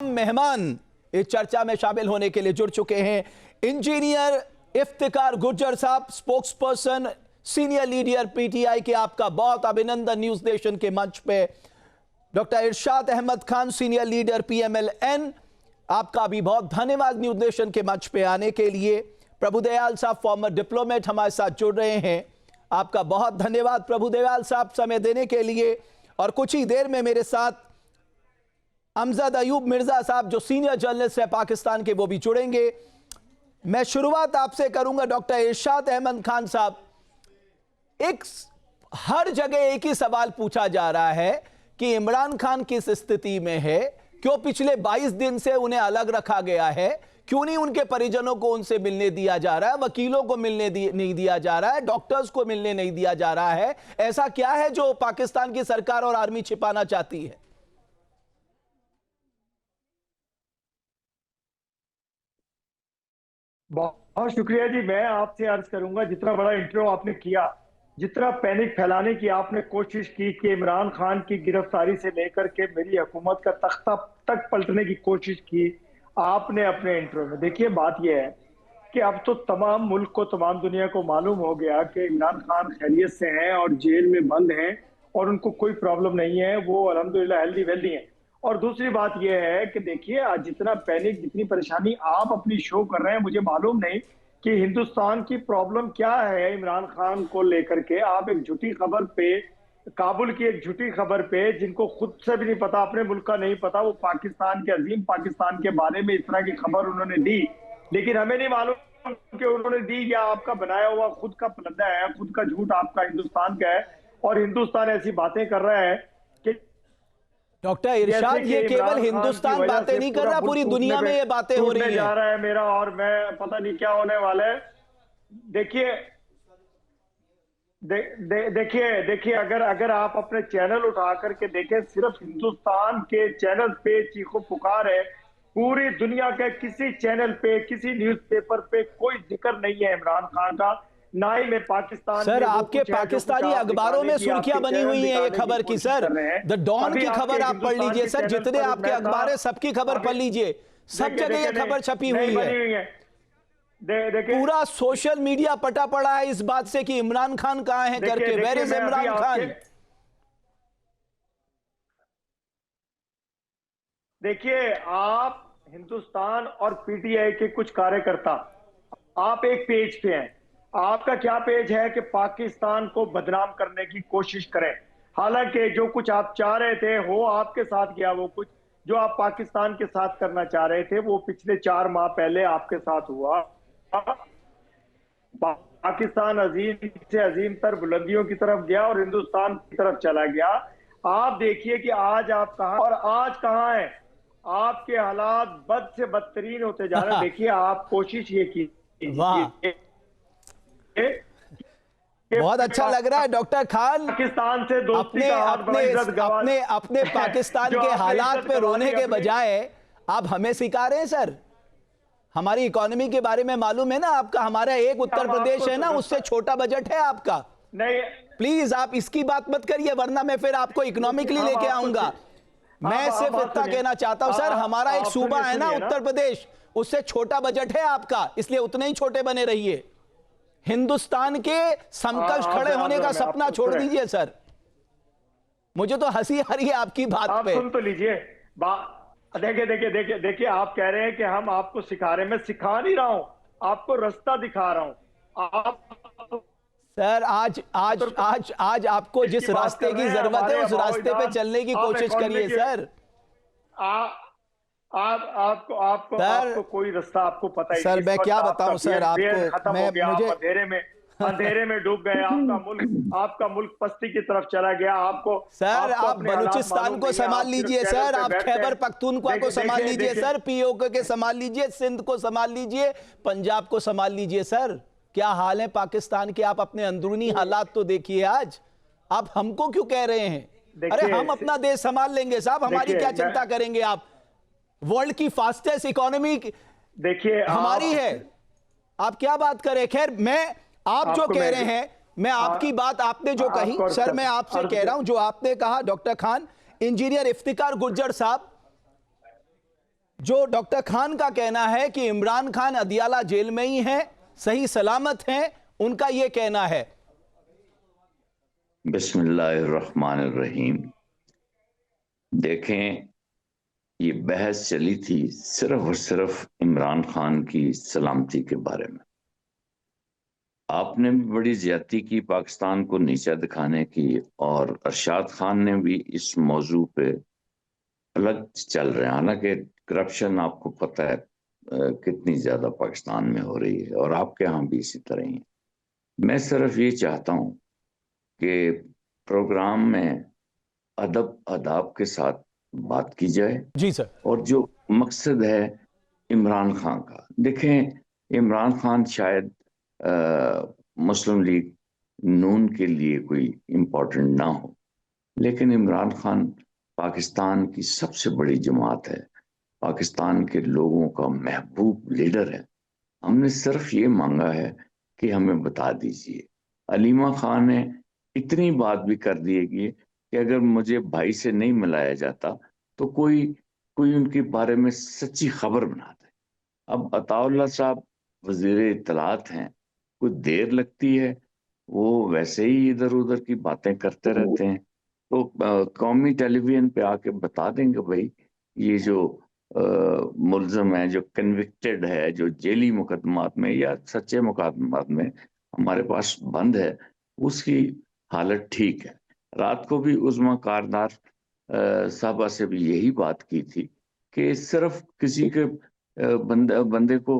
मेहमान इस चर्चा में शामिल होने के लिए जुड़ चुके हैं इंजीनियर इफ्तिकार गुर्जर साहब, spokes person senior leader PTI के। आपका बहुत अभिनंदन न्यूज नेशन के मंच पे। डॉक्टर इरशाद अहमद खान, सीनियर लीडर पीएमएलएन, आपका भी बहुत धन्यवाद न्यूज नेशन के मंच पे आने के लिए। प्रभुदयाल साहब, फॉर्मर डिप्लोमेट, हमारे साथ जुड़ रहे हैं, आपका बहुत धन्यवाद प्रभुदयाल साहब समय देने के लिए। और कुछ ही देर में मेरे साथ अमजद अयूब मिर्जा साहब जो सीनियर जर्नलिस्ट है पाकिस्तान के, वो भी जुड़ेंगे। मैं शुरुआत आपसे करूंगा डॉक्टर इरशाद अहमद खान साहब। हर जगह एक ही सवाल पूछा जा रहा है कि इमरान खान किस स्थिति में है, क्यों पिछले 22 दिन से उन्हें अलग रखा गया है, क्यों नहीं उनके परिजनों को उनसे मिलने दिया जा रहा है, वकीलों को मिलने नहीं दिया जा रहा है, डॉक्टर्स को मिलने नहीं दिया जा रहा है। ऐसा क्या है जो पाकिस्तान की सरकार और आर्मी छिपाना चाहती है? बहुत शुक्रिया जी। मैं आपसे अर्ज करूंगा, जितना बड़ा इंटरव्यू आपने किया, जितना पैनिक फैलाने की आपने कोशिश की कि इमरान खान की गिरफ्तारी से लेकर के मेरी हुकूमत का तख्ता तक पलटने की कोशिश की आपने अपने इंटरव्यू में। देखिए, बात यह है कि अब तो तमाम मुल्क को, तमाम दुनिया को मालूम हो गया कि इमरान खान खैरियत से हैं और जेल में बंद हैं और उनको कोई प्रॉब्लम नहीं है, वो अल्हम्दुलिल्लाह हेल्दी वेल्दी हैं। और दूसरी बात यह है कि देखिए, आज जितना पैनिक, जितनी परेशानी आप अपनी शो कर रहे हैं, मुझे मालूम नहीं कि हिंदुस्तान की प्रॉब्लम क्या है इमरान खान को लेकर के। आप एक झूठी खबर पे, काबुल की एक झूठी खबर पे, जिनको खुद से भी नहीं पता, अपने मुल्क का नहीं पता, वो पाकिस्तान के, अजीम पाकिस्तान के बारे में इस तरह की खबर उन्होंने दी, लेकिन हमें नहीं मालूम कि उन्होंने दी या आपका बनाया हुआ खुद का प्लंदा है, खुद का झूठ आपका हिंदुस्तान का है। और हिंदुस्तान ऐसी बातें कर रहा है कि डॉक्टर इरशाद, ये केवल हिंदुस्तान बातें नहीं कर रहा, पूरी दुनिया में ये बातें हो रही हैं। जा रहा है मेरा, और मैं पता नहीं क्या होने वाला है। देखिए देखिए, अगर आप अपने चैनल उठा करके देखें, सिर्फ हिंदुस्तान के चैनल पे चीखो पुकार है। पूरी दुनिया के किसी चैनल पे, किसी न्यूज़पेपर पे कोई जिक्र नहीं है इमरान खान का, ना ही मैं पाकिस्तान। सर, आपके पाकिस्तानी अखबारों में सुर्खियां बनी हुई हैं ये खबर की। सर, द डॉन की खबर आप पढ़ लीजिए सर, जितने आपके अखबार है सबकी खबर पढ़ लीजिए, सब जगह ये खबर छपी हुई है। पूरा सोशल मीडिया पटा पड़ा है इस बात से कि इमरान खान कहां है करके। Where is Imran Khan? देखिए, आप हिंदुस्तान और पीटीआई के कुछ कार्यकर्ता, आप एक पेज पे हैं। आपका क्या पेज है कि पाकिस्तान को बदनाम करने की कोशिश करें। हालांकि जो कुछ आप चाह रहे थे हो आपके साथ गया, वो कुछ जो आप पाकिस्तान के साथ करना चाह रहे थे वो पिछले 4 माह पहले आपके साथ हुआ। पाकिस्तान अजीम से अजीम तर बुलंदियों की तरफ गया और हिंदुस्तान की तरफ चला गया। आप देखिए कि आज आप कहां और आज कहां हैं। आपके हालात बद से बदतरीन होते जा रहे हैं। देखिए, आप कोशिश ये की, बहुत अच्छा लग रहा है डॉक्टर खान, पाकिस्तान से दोस्ती अपने पाकिस्तान के हालात पे रोने के बजाय आप हमें सिखा रहे हैं। सर, हमारी इकोनॉमी के बारे में मालूम है ना आपका, हमारा एक उत्तर प्रदेश है ना, उससे छोटा बजट है आपका। नहीं, प्लीज आप इसकी बात मत करिए, वरना मैं फिर आपको इकोनॉमिकली लेके आऊंगा। मैं सिर्फ इतना कहना चाहता हूं सर, हमारा एक सूबा है ना उत्तर प्रदेश, उससे छोटा बजट है आपका, इसलिए उतने ही छोटे बने रहिए। हिंदुस्तान के समकक्ष खड़े होने का सपना छोड़ दीजिए सर। मुझे तो हंसी आ रही है आपकी बात पे। सुन तो लीजिए, देखिए, आप कह रहे हैं कि हम आपको सिखा रहे हैं। मैं सिखा नहीं रहा हूं, आपको रास्ता दिखा रहा हूं। आप सर, आज आपको जिस रास्ते की जरूरत है उस रास्ते पे चलने की कोशिश करिए सर। आपको कोई रास्ता आपको पता ही सर, मैं क्या बताऊं सर आपको, मुझे अंधेरे में डूब गए। आपका मुल्क पस्ती की तरफ चला गया। सर, आप बलूचिस्तान को संभाल लीजिए सर, आप खैबर पख्तूनख्वा को संभाल लीजिए सर, पीओके के संभाल लीजिए, सिंध को संभाल लीजिए, पंजाब को संभाल लीजिए। सर, क्या हाल है पाकिस्तान के? आप अपने अंदरूनी हालात तो देखिए आज। आप हमको क्यों कह रहे हैं? अरे हम अपना देश संभाल लेंगे साहब, हमारी क्या चिंता करेंगे आप? वर्ल्ड की फास्टेस्ट इकोनॉमी देखिए हमारी है, आप क्या बात करें। खैर, मैं आप जो कह रहे हैं, मैं आपकी बात आपने जो कही सर, मैं आपसे कह रहा हूं जो आपने कहा डॉक्टर खान, इंजीनियर इफ्तिकार गुर्जर साहब, जो डॉक्टर खान का कहना है कि इमरान खान अदियाला जेल में ही हैं, सही सलामत हैं, उनका यह कहना है। बिस्मिल्लाहिर्रहमानिर्रहीम। देखें, ये बहस चली थी सिर्फ और सिर्फ इमरान खान की सलामती के बारे में। आपने भी बड़ी ज्यादती की पाकिस्तान को नीचा दिखाने की, और अरशाद खान ने भी इस मौजू पे अलग चल रहे हैं। हालांकि करप्शन आपको पता है कितनी ज्यादा पाकिस्तान में हो रही है, और आपके यहाँ भी इसी तरह ही है। मैं सिर्फ ये चाहता हूँ कि प्रोग्राम में अदब अदाब के साथ बात की जाए। जी सर। और जो मकसद है इमरान खान का, देखें, इमरान खान शायद मुस्लिम लीग नून के लिए कोई इम्पोर्टेंट ना हो, लेकिन इमरान खान पाकिस्तान की सबसे बड़ी जमात है, पाकिस्तान के लोगों का महबूब लीडर है। हमने सिर्फ ये मांगा है कि हमें बता दीजिए। अलीमा खान ने इतनी बात भी कर दी है कि अगर मुझे भाई से नहीं मिलाया जाता तो कोई कोई उनके बारे में सच्ची खबर बना दे। अब अताउल्लाह साहब वजीर इत्तलात हैं, कुछ देर लगती है, वो वैसे ही इधर उधर की बातें करते रहते हैं, तो कौमी टेलीविजन पे आके बता देंगे भाई ये जो मुल्जम है, जो कन्विक्टेड है, जो जेली मुकदमात में या सच्चे मुकदमात में हमारे पास बंद है, उसकी हालत ठीक है। रात को भी उस्मा कारदार साहबा से भी यही बात की थी कि सिर्फ किसी के बंदे को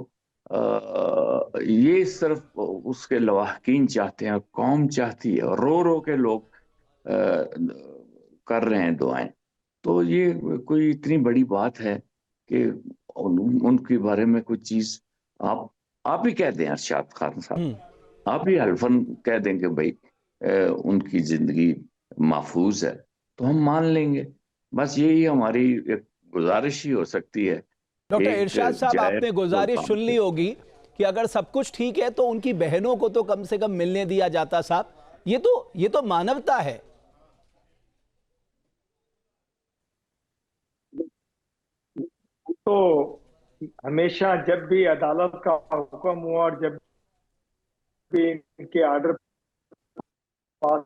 ये सिर्फ उसके लवाहकीन चाहते हैं, कौम चाहती है, और रो रो के लोग कर रहे हैं दुआएं। तो ये कोई इतनी बड़ी बात है कि उनके बारे में कुछ चीज आप ही कह दें अरशाद खान साहब, आप ही हल्फन कह दें कि भाई उनकी जिंदगी महफूज है, तो हम मान लेंगे। बस यही हमारी एक गुजारिश ही हो सकती है। डॉक्टर इरशाद साहब, आपने गुजारिश सुन ली होगी कि अगर सब कुछ ठीक है तो उनकी बहनों को तो कम से कम मिलने दिया जाता। साहब, ये तो मानवता है। तो हमेशा जब भी अदालत का हुक्म हुआ और जब भी इनके आर्डर पास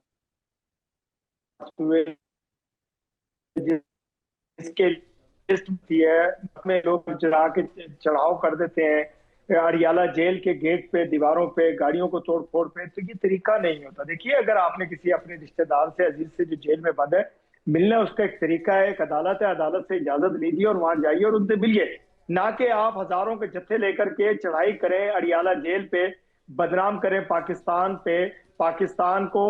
हुए, जिसके लिस्ट होती है उसमें लोग चढ़ा के चढ़ाव कर देते हैं अड़ियाला जेल के गेट पे, दीवारों पे, गाड़ियों को तोड़ फोड़ पे, तो ये तरीका नहीं होता। देखिए, अगर आपने किसी अपने रिश्तेदार से, अजीज से जो जेल में बंद है, मिलना उसका एक तरीका है, एक अदालत है, अदालत से इजाजत लीजिए और वहां जाइए और उनसे मिलिए, ना कि आप हजारों के जत्थे लेकर के चढ़ाई करें अड़ियाला जेल पे, बदनाम करें पाकिस्तान पे, पाकिस्तान को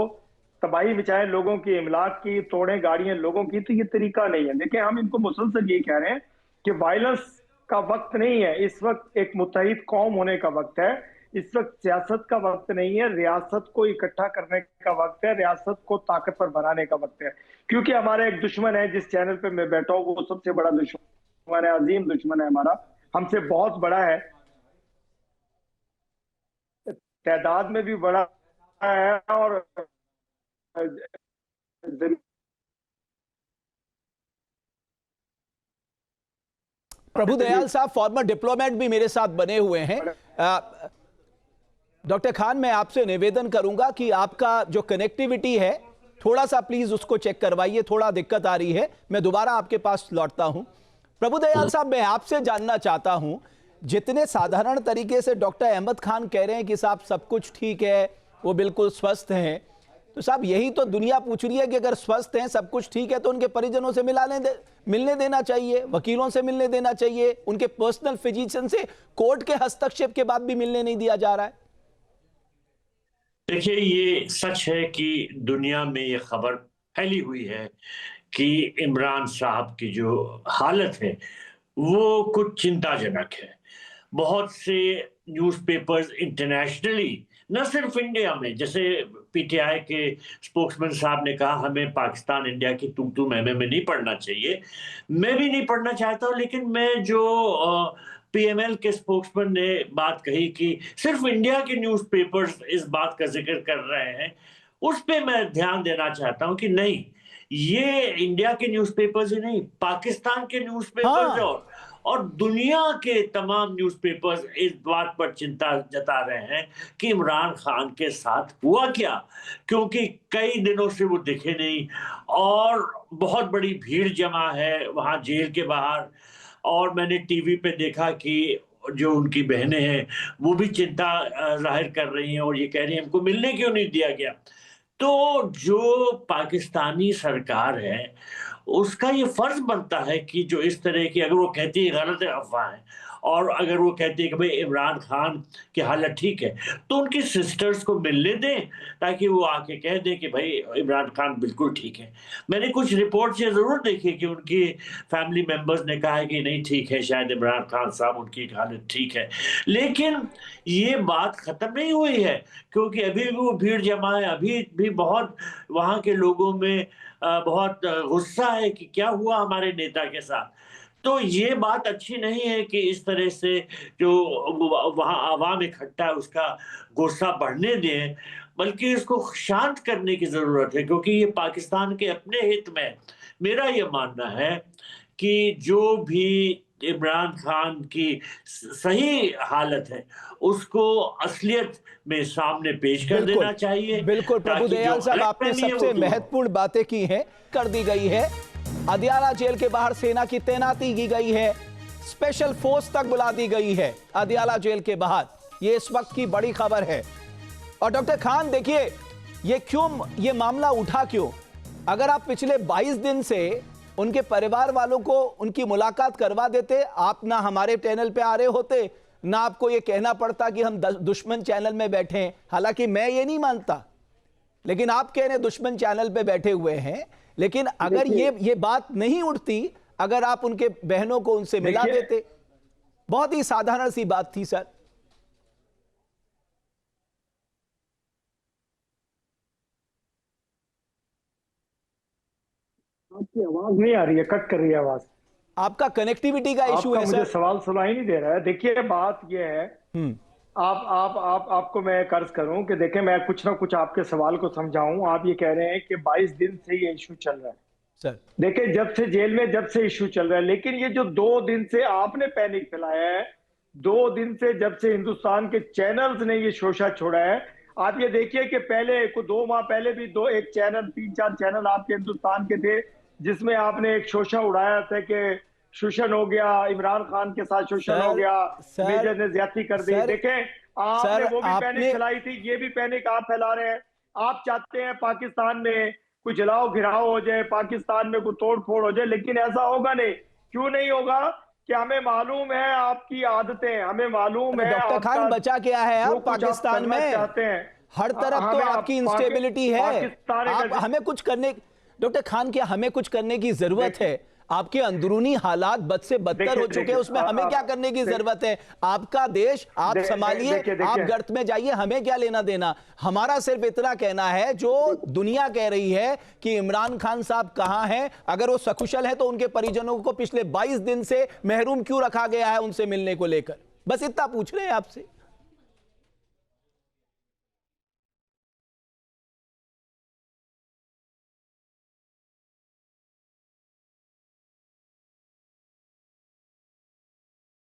तबाही मचाएं, लोगों की इमलाक की, तोड़ें गाड़ियां लोगों की। तो ये तरीका नहीं है। देखिए, हम इनको मुसलसल यही कह रहे हैं कि वायलेंस का वक्त नहीं है, इस वक्त एक मुत्तहिद कौम होने का वक्त है। इस वक्त सियासत का वक्त नहीं है, रियासत को इकट्ठा करने का वक्त है, रियासत को ताकतवर बनाने का वक्त है। क्योंकि हमारा एक दुश्मन है, जिस चैनल पे मैं बैठा हूँ, वो सबसे बड़ा दुश्मन है, अजीम दुश्मन है हमारा, हमसे बहुत बड़ा है, तादाद में भी बड़ा है, और प्रभु दयाल साहब फॉर्मर डिप्लोमेट भी मेरे साथ बने हुए हैं। डॉक्टर खान, मैं आपसे निवेदन करूंगा कि आपका जो कनेक्टिविटी है थोड़ा सा प्लीज उसको चेक करवाइए, थोड़ा दिक्कत आ रही है। मैं दोबारा आपके पास लौटता हूं। प्रभु दयाल साहब, मैं आपसे जानना चाहता हूं, जितने साधारण तरीके से डॉक्टर अहमद खान कह रहे हैं कि साहब सब कुछ ठीक है, वो बिल्कुल स्वस्थ हैं, तो साहब यही तो दुनिया पूछ रही है कि अगर स्वस्थ हैं, सब कुछ ठीक है, तो उनके परिजनों से मिलने देना चाहिए, वकीलों से मिलने देना चाहिए, उनके पर्सनल फिजिशियन से कोर्ट के हस्तक्षेप के बाद भी मिलने नहीं दिया जा रहा है। देखिए, ये सच है कि दुनिया में ये खबर फैली हुई है कि इमरान साहब की जो हालत है वो कुछ चिंताजनक है। बहुत से न्यूज़पेपर्स इंटरनेशनली, न सिर्फ इंडिया में, जैसे पीटीआई के स्पोक्समैन साहब ने कहा हमें पाकिस्तान इंडिया की तुम में नहीं पढ़ना चाहिए, मैं भी नहीं पढ़ना चाहता हूँ, लेकिन मैं जो पीएमएल के स्पोक्समैन ने बात कही कि सिर्फ इंडिया के न्यूज़पेपर्स इस बात का जिक्र कर रहे हैं, उस पे मैं ध्यान देना चाहता हूं कि नहीं, ये इंडिया के न्यूज़पेपर्स ही नहीं, पाकिस्तान के न्यूज़पेपर्स और दुनिया के तमाम न्यूज़पेपर्स इस बात पर चिंता जता रहे हैं कि इमरान खान के साथ हुआ क्या, क्योंकि कई दिनों से वो दिखे नहीं और बहुत बड़ी भीड़ जमा है वहाँ जेल के बाहर। और मैंने टीवी पे देखा कि जो उनकी बहनें हैं वो भी चिंता ज़ाहिर कर रही हैं और ये कह रही हैं हमको मिलने क्यों नहीं दिया गया। तो जो पाकिस्तानी सरकार है, उसका ये फ़र्ज़ बनता है कि जो इस तरह की, अगर वो कहती है गलत है, अफ़वाह है, और अगर वो कहती है कि भई इमरान खान की हालत ठीक है, तो उनकी सिस्टर्स को मिलने दें, ताकि वो आके कह दें कि भई इमरान खान बिल्कुल ठीक है। मैंने कुछ रिपोर्ट्स ये ज़रूर देखी कि उनकी फैमिली मेंबर्स ने कहा है कि नहीं ठीक है, शायद इमरान खान साहब उनकी हालत ठीक है। लेकिन ये बात ख़त्म नहीं हुई है, क्योंकि अभी भी वो भीड़ जमा है, अभी भी बहुत वहाँ के लोगों में बहुत गुस्सा है कि क्या हुआ हमारे नेता के साथ। तो ये बात अच्छी नहीं है कि इस तरह से जो वहाँ आवाम इकट्ठा है उसका गुस्सा बढ़ने दें, बल्कि इसको शांत करने की ज़रूरत है, क्योंकि ये पाकिस्तान के अपने हित में है। मेरा ये मानना है कि जो भी इमरान खान की सही हालत है, उसको असलियत में सामने पेश कर बिल्कुल देना चाहिए, बिल्कुल प्रभु ताकि जो दयाल साहब, आपने गलतफहमी है वो सबसे दूर हो। महत्वपूर्ण बातें की हैं, कर दी गई है। अदियाला जेल के बाहर सेना की तैनाती की गई है, स्पेशल फोर्स तक बुला दी गई है अदियाला जेल के बाहर। ये इस वक्त की बड़ी खबर है। और डॉक्टर खान देखिए, ये मामला उठा क्यों? अगर आप पिछले 22 दिन से उनके परिवार वालों को उनकी मुलाकात करवा देते, आप ना हमारे चैनल पे आ रहे होते, ना आपको ये कहना पड़ता कि हम दुश्मन चैनल में बैठे हैं। हालांकि मैं ये नहीं मानता, लेकिन आप कह रहे दुश्मन चैनल पे बैठे हुए हैं। लेकिन अगर ये बात नहीं उठती, अगर आप उनके बहनों को उनसे मिला देते, बहुत ही साधारण सी बात थी सर। आपकी आवाज नहीं आ रही है, कट कर रही है आवाज। आपका कनेक्टिविटी का इशू आपका है मुझे सर। सवाल सुनाई नहीं दे रहा है। देखिए बात यह है, आपको मैं कर्ज करूं कि देखें, मैं कुछ ना कुछ आपके सवाल को समझाऊं। आप ये कह रहे हैं कि 22 दिन से ये इशू चल रहा है। सर देखिए जब से जेल में, जब से इशू चल रहा है, लेकिन ये जो 2 दिन से आपने पैनिक फैलाया है, 2 दिन से जब से हिंदुस्तान के चैनल्स ने ये शोषा छोड़ा है, आप ये देखिए कि पहले 2 माह पहले भी 1 चैनल, 3-4 चैनल आपके हिंदुस्तान के थे, जिसमें आपने एक शोषा उड़ाया था कि शोषण हो गया, इमरान खान के साथ शोषण हो गया, मेजर ने ज्यादती कर दी। देखें आपने वो भी पैनिक फैलाई थी, ये भी पैनिक आप फैला रहे हैं। आप चाहते हैं पाकिस्तान में कोई जलाओ घिराव हो जाए, पाकिस्तान में कोई तोड़ फोड़ हो जाए, लेकिन ऐसा होगा नहीं। क्यों नहीं होगा? कि हमें मालूम है आपकी आदतें, हमें मालूम है डॉक्टर खान बचा क्या है अब पाकिस्तान में? चाहते हैं हर तरफ तो आपकी इंस्टेबिलिटी है। आप हमें कुछ करने, डॉक्टर खान, क्या हमें कुछ करने की जरूरत है? आपके अंदरूनी हालात बद से बदतर हो चुके हैं, उसमें हमें क्या करने की जरूरत है? आपका देश आप संभालिए, आप गर्त में जाइए, हमें क्या लेना देना। हमारा सिर्फ इतना कहना है, जो दुनिया कह रही है कि इमरान खान साहब कहां हैं, अगर वो सकुशल है तो उनके परिजनों को पिछले 22 दिन से महरूम क्यों रखा गया है उनसे मिलने को लेकर? बस इतना पूछ रहे हैं आपसे।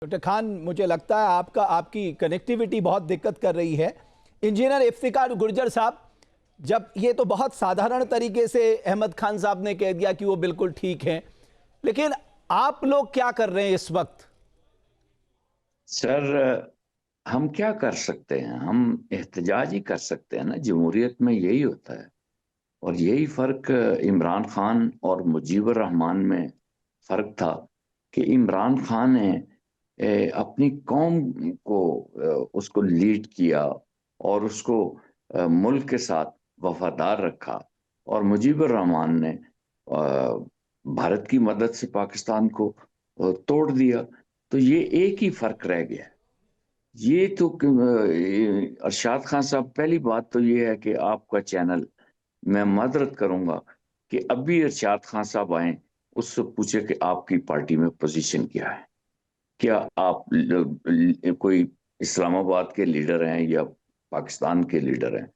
डॉक्टर खान, मुझे लगता है आपकी कनेक्टिविटी बहुत दिक्कत कर रही है। इंजीनियर इफ्तिकार गुर्जर साहब, जब ये तो बहुत साधारण तरीके से अहमद खान साहब ने कह दिया कि वो बिल्कुल ठीक हैं, लेकिन आप लोग क्या कर रहे हैं इस वक्त? सर हम क्या कर सकते हैं? हम एहतजाज ही कर सकते हैं ना। जमहूरियत में यही होता है, और यही फर्क इमरान खान और मुजीबुर रहमान में फर्क था कि इमरान खान ने अपनी कौम को उसको लीड किया और उसको मुल्क के साथ वफादार रखा, और मुजीबुर रहमान ने भारत की मदद से पाकिस्तान को तोड़ दिया। तो ये एक ही फर्क रह गया। ये तो अरशाद खान साहब, पहली बात तो ये है कि आपका चैनल, मैं माजरत करूंगा कि अभी अरशाद खान साहब आए, उससे पूछे कि आपकी पार्टी में पोजीशन क्या है, क्या आप कोई इस्लामाबाद के लीडर हैं या पाकिस्तान के लीडर हैं।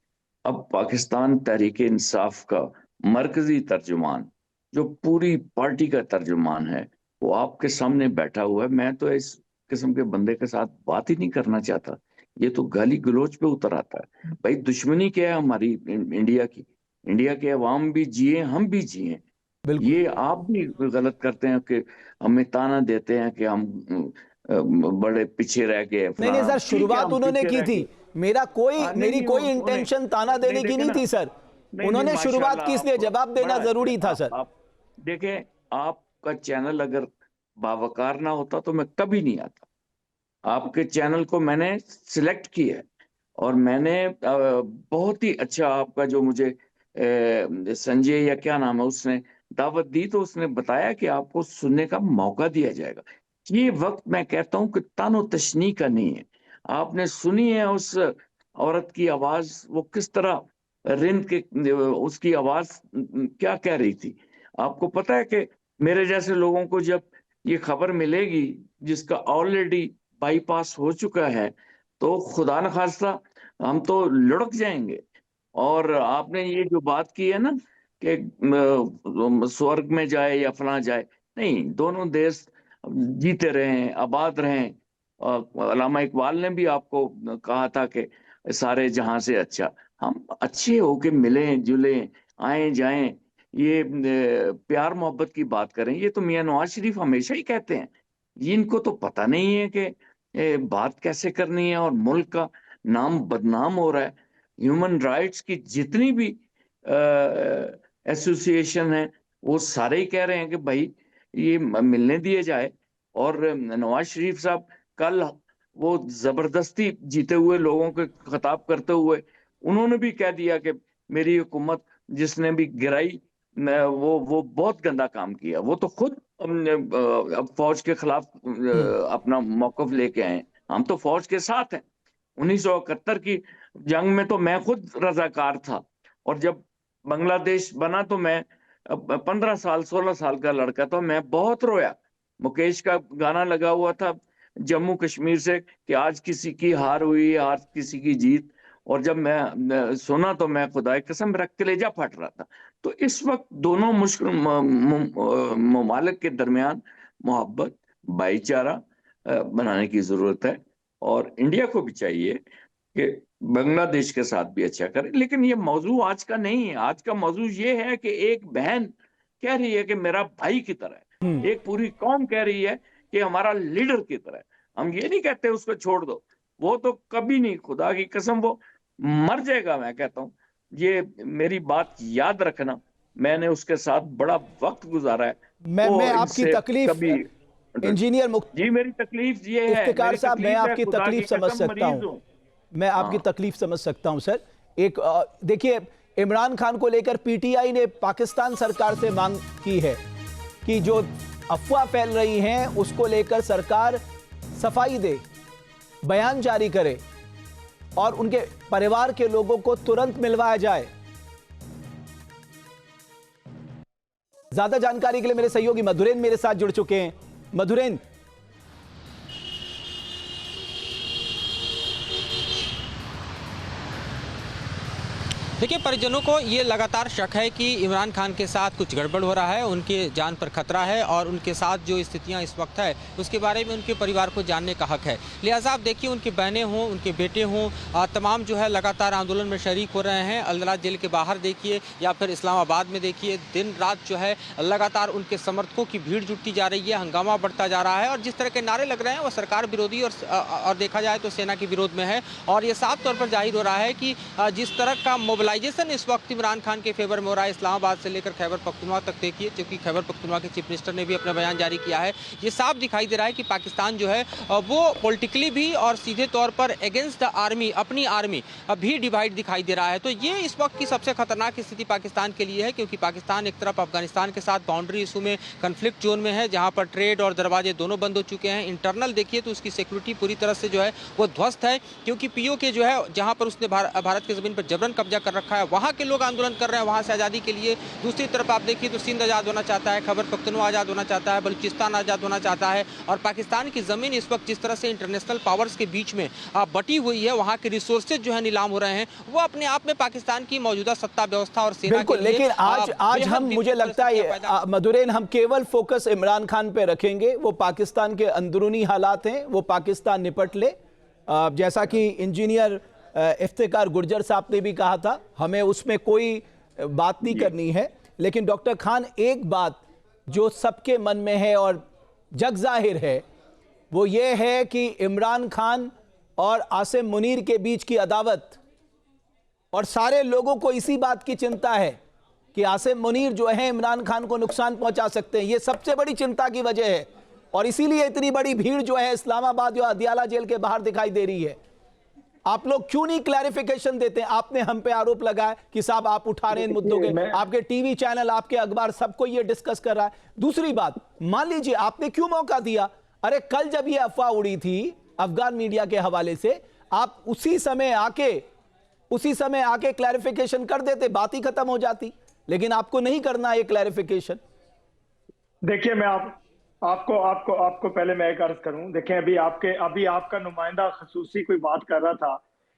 अब पाकिस्तान तहरीक इंसाफ का मरकजी तर्जुमान, जो पूरी पार्टी का तर्जुमान है, वो आपके सामने बैठा हुआ है। मैं तो इस किस्म के बंदे के साथ बात ही नहीं करना चाहता। ये तो गाली गलौज पे उतर आता है। भाई दुश्मनी क्या है हमारी इंडिया की? इंडिया के अवाम भी जिए, हम भी जिए। बिल्कुल। ये आप भी गलत करते हैं कि हमें ताना देते हैं कि हम बड़े पीछे रह गए नहीं नहीं फलाना। सर, ठीक है, शुरुआत हम उन्होंने पीछे की रह थी। गए। नहीं मेरी नहीं, कोई उन्हें इंटेंशन ताना नहीं देने की देखे नहीं ना। थी सर। नहीं नहीं, उन्होंने शुरुआत की, माशाल्लाह इसलिए आप जवाब देना बड़ा अच्छे। जरूरी था सर। आप देखें, आपका चैनल अगर बावकार ना होता तो मैं कभी नहीं आता। आपके चैनल को मैंने सिलेक्ट किया है और मैंने बहुत ही अच्छा आपका जो मुझे संजय या क्या नाम है उसने दावत दी, तो उसने बताया कि आपको सुनने का मौका दिया जाएगा। ये वक्त मैं कहता हूं कि तानो तशनी का नहीं है। आपने सुनी है उस औरत की आवाज, वो किस तरह रिंद के उसकी आवाज क्या कह रही थी। आपको पता है कि मेरे जैसे लोगों को जब ये खबर मिलेगी जिसका ऑलरेडी बाईपास हो चुका है, तो खुदा न खास्ता हम तो लुढ़क जाएंगे। और आपने ये जो बात की है ना कि स्वर्ग में जाए या फला जाए, नहीं, दोनों देश जीते रहें, आबाद रहें। और अल्लामा इकबाल ने भी आपको कहा था कि सारे जहां से अच्छा, हम अच्छे होके मिलें जुलें, आए जाएं, ये प्यार मोहब्बत की बात करें। ये तो मियां नवाज शरीफ हमेशा ही कहते हैं। इनको तो पता नहीं है कि बात कैसे करनी है, और मुल्क का नाम बदनाम हो रहा है। ह्यूमन राइट्स की जितनी भी एसोसिएशन है, वो सारे ही कह रहे हैं कि भाई ये मिलने दिए जाए। और नवाज शरीफ साहब कल वो जबरदस्ती जीते हुए लोगों को खिताब करते हुए उन्होंने भी कह दिया कि मेरी हुकूमत जिसने भी गिराई वो बहुत गंदा काम किया। वो तो खुद अब फौज के खिलाफ अपना मौकफ लेके आए। हम तो फौज के साथ हैं। 1971 की जंग में तो मैं खुद रजाकार था, और जब बांग्लादेश बना तो मैं 15 साल 16 साल का लड़का था। मैं बहुत रोया। मुकेश का गाना लगा हुआ था जम्मू कश्मीर से कि आज किसी की हार हुई, आज किसी की जीत। और जब मैं सुना तो मैं खुदा की कसम मेरा कलेजा फट रहा था। तो इस वक्त दोनों मुश्किल ममालिक के दरमियान मोहब्बत, भाईचारा बनाने की जरूरत है। और इंडिया को भी चाहिए कि बांग्लादेश के साथ भी अच्छा करे। लेकिन ये मौजू आज का नहीं है। आज का मौजू ये है कि एक बहन कह रही है कि मेरा भाई की तरह है, एक पूरी कौम कह रही है कि हमारा लीडर की तरह है। हम ये नहीं कहते उसको छोड़ दो, वो तो कभी नहीं, खुदा की कसम वो मर जाएगा। मैं कहता हूँ ये मेरी बात याद रखना, मैंने उसके साथ बड़ा वक्त गुजारा है। मैं वो आपकी इससे तकलीफ, कभी इंजीनियर जी, मेरी तकलीफ ये है, इफ्तिकार मेरी साहब, मैं तकलीफ है, आपकी खुदा की तकलीफ समझ कसम सकता मरीज हूं। हूं। मैं आपकी हाँ तकलीफ समझ सकता हूं सर। एक देखिए, इमरान खान को लेकर पीटीआई ने पाकिस्तान सरकार से मांग की है कि जो अफवाह फैल रही हैं उसको लेकर सरकार सफाई दे, बयान जारी करे और उनके परिवार के लोगों को तुरंत मिलवाया जाए। ज्यादा जानकारी के लिए मेरे सहयोगी मधुरेन मेरे साथ जुड़ चुके हैं। मधुरेन, देखिए, परिजनों को ये लगातार शक है कि इमरान खान के साथ कुछ गड़बड़ हो रहा है, उनके जान पर खतरा है और उनके साथ जो स्थितियां इस वक्त है उसके बारे में उनके परिवार को जानने का हक है। लिहाजा आप देखिए, उनकी बहनें हों, उनके बेटे हों, तमाम जो है लगातार आंदोलन में शरीक हो रहे हैं। अल्दराज जेल के बाहर देखिए या फिर इस्लामाबाद में देखिए, दिन रात जो है लगातार उनके समर्थकों की भीड़ जुटती जा रही है, हंगामा बढ़ता जा रहा है और जिस तरह के नारे लग रहे हैं वो सरकार विरोधी और देखा जाए तो सेना के विरोध में है। और ये साफ तौर पर जाहिर हो रहा है कि जिस तरह का मोबिलाइजेशन इस वक्त इमरान खान के फेवर में हो रहा है, इस्लामाबाद से लेकर खैबर पख्तूनख्वा तक देखिए, क्योंकि खैबर पख्तूनख्वा के चीफ मिनिस्टर ने भी अपना बयान जारी किया है। ये साफ दिखाई दे रहा है कि पाकिस्तान जो है वो पॉलिटिकली भी और सीधे तौर पर अगेंस्ट द आर्मी, अपनी आर्मी भी डिवाइड दिखाई दे रहा है। तो ये इस वक्त की सबसे खतरनाक स्थिति पाकिस्तान के लिए है, क्योंकि पाकिस्तान एक तरफ अफगानिस्तान के साथ बाउंड्री इशू में कन्फ्लिक्ट जोन में है, जहाँ पर ट्रेड और दरवाजे दोनों बंद हो चुके हैं। इंटरनल देखिए तो उसकी सिक्योरिटी पूरी तरह से जो है वो ध्वस्त है, क्योंकि पीओके जो है जहाँ पर उसने भारत की जमीन पर जबरन कब्जा कर रखा है, वहाँ के लोग आंदोलन कर रहे हैं वहाँ से आज़ादी के लिए। दूसरी तरफ आप देखिए तो सिंध आज़ाद होना चाहता है, खैबर पख्तूनख्वा आज़ाद होना चाहता है, बलूचिस्तान आज़ाद होना चाहता है। और पाकिस्तान की ज़मीन इस वक्त जिस तरह से इंटरनेशनल पावर्स के बीच में बटी हुई है, वहाँ के रिसोर्सेज जो है नीलाम हो रहे हैं, वो अपने आप में पाकिस्तान की मौजूदा सत्ता व्यवस्था और सेना के लिए लेकिन आज हम, मुझे लगता है मधुरैन, हम केवल फोकस इमरान खान पे रखेंगे। वो पाकिस्तान के अंदरूनी हालात हैं, वो पाकिस्तान निपट ले। जैसा कि इंजीनियर इफ्तिकार गुर्जर साहब ने भी कहा था, हमें उसमें कोई बात नहीं करनी है। लेकिन डॉक्टर खान, एक बात जो सबके मन में है और जग जाहिर है, वो ये है कि इमरान खान और आसिम मुनीर के बीच की अदावत, और सारे लोगों को इसी बात की चिंता है कि आसिम मुनीर जो है इमरान खान को नुकसान पहुंचा सकते हैं। ये सबसे बड़ी चिंता की वजह है, और इसीलिए इतनी बड़ी भीड़ जो है इस्लामाबाद या अदियाला जेल के बाहर दिखाई दे रही है। आप लोग क्यों नहीं क्लैरिफिकेशन देते? आपने हम पे आरोप लगाया कि साहब आप उठा रहे हैं इन मुद्दों के, आपके टीवी चैनल, आपके अखबार, सबको ये डिस्कस कर रहा है। दूसरी बात, मान लीजिए आपने क्यों मौका दिया? अरे कल जब ये अफवाह उड़ी थी अफगान मीडिया के हवाले से, आप उसी समय आके क्लैरिफिकेशन कर देते, बात ही खत्म हो जाती। लेकिन आपको नहीं करना ये क्लैरिफिकेशन। देखिए, मैं आपको पहले मैं एक अर्ज करूं। देखिए, अभी आपका नुमाइंदा खसूसी कोई बात कर रहा था।